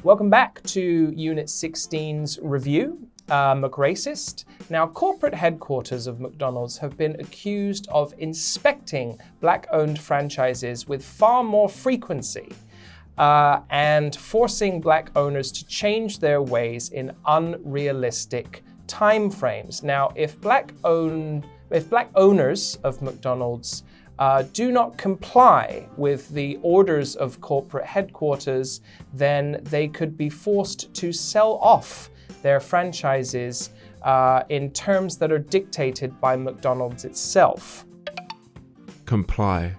Welcome back to Unit 16's review, McRacist. Now, corporate headquarters of McDonald's have been accused of inspecting Black-owned franchises with far more frequency and forcing Black owners to change their ways in unrealistic timeframes. Now, if Black owners of McDonald's do not comply with the orders of corporate headquarters, then they could be forced to sell off their franchises in terms that are dictated by McDonald's itself. Comply.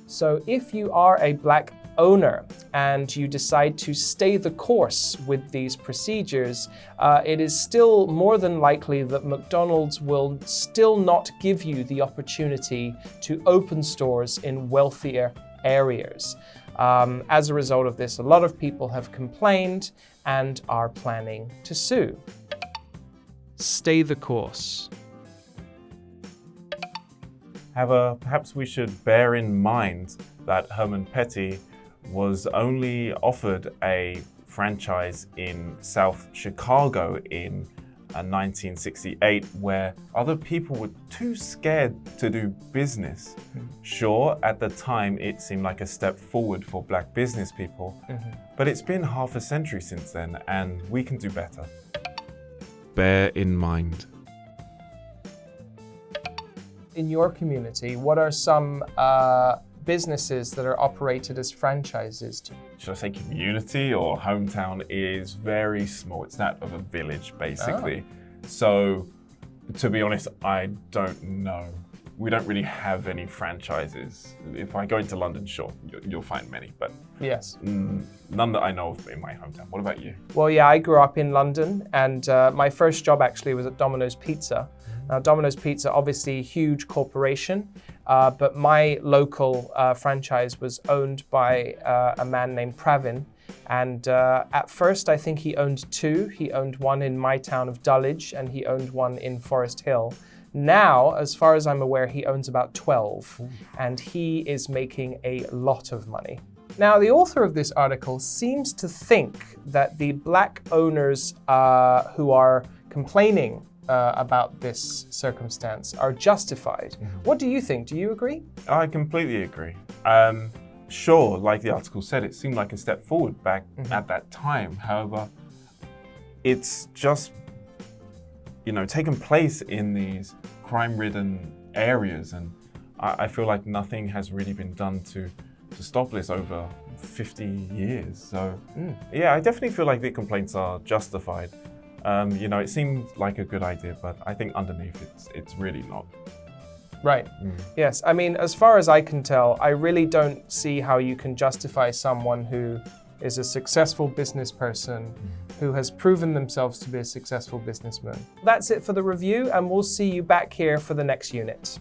So if you are a Black owner and you decide to stay the course with these procedures, it is still more than likely that McDonald's will still not give you the opportunity to open stores in wealthier areas. As a result of this, a lot of people have complained and are planning to sue. Stay the course. However, perhaps we should bear in mind that Herman Petty was only offered a franchise in South Chicago in 1968, where other people were too scared to do business. Sure, at the time it seemed like a step forward for Black business people, but it's been half a century since then, and we can do better. Bear in mind. In your community, what are some businesses that are operated as franchises? Should I say community or hometown is very small. It's that of a village, basically. So, to be honest, I don't know. We don't really have any franchises. If I go into London, sure, you'll find many, but Yes. None that I know of in my hometown. What about you? Well, yeah, I grew up in London, and my first job actually was at Domino's Pizza. Now, Domino's Pizza, obviously a huge corporation, but my local franchise was owned by a man named Pravin. And at first, I think he owned two. He owned one in my town of Dulwich, and he owned one in Forest Hill. Now, as far as I'm aware, he owns about 12, and he is making a lot of money. Now, the author of this article seems to think that the Black owners who are complaining about this circumstance are justified. What do you think? Do you agree? I completely agree. Sure, like the article said, it seemed like a step forward back at that time. However, it's just, taken place in these crime-ridden areas, and I feel like nothing has really been done to stop this over 50 years. So, yeah, I definitely feel like the complaints are justified. It seemed like a good idea, but I think underneath it's really not. Right. Yes. I mean, as far as I can tell, I really don't see how you can justify someone who is a successful business person who has proven themselves to be a successful businessman. That's it for the review, and we'll see you back here for the next unit.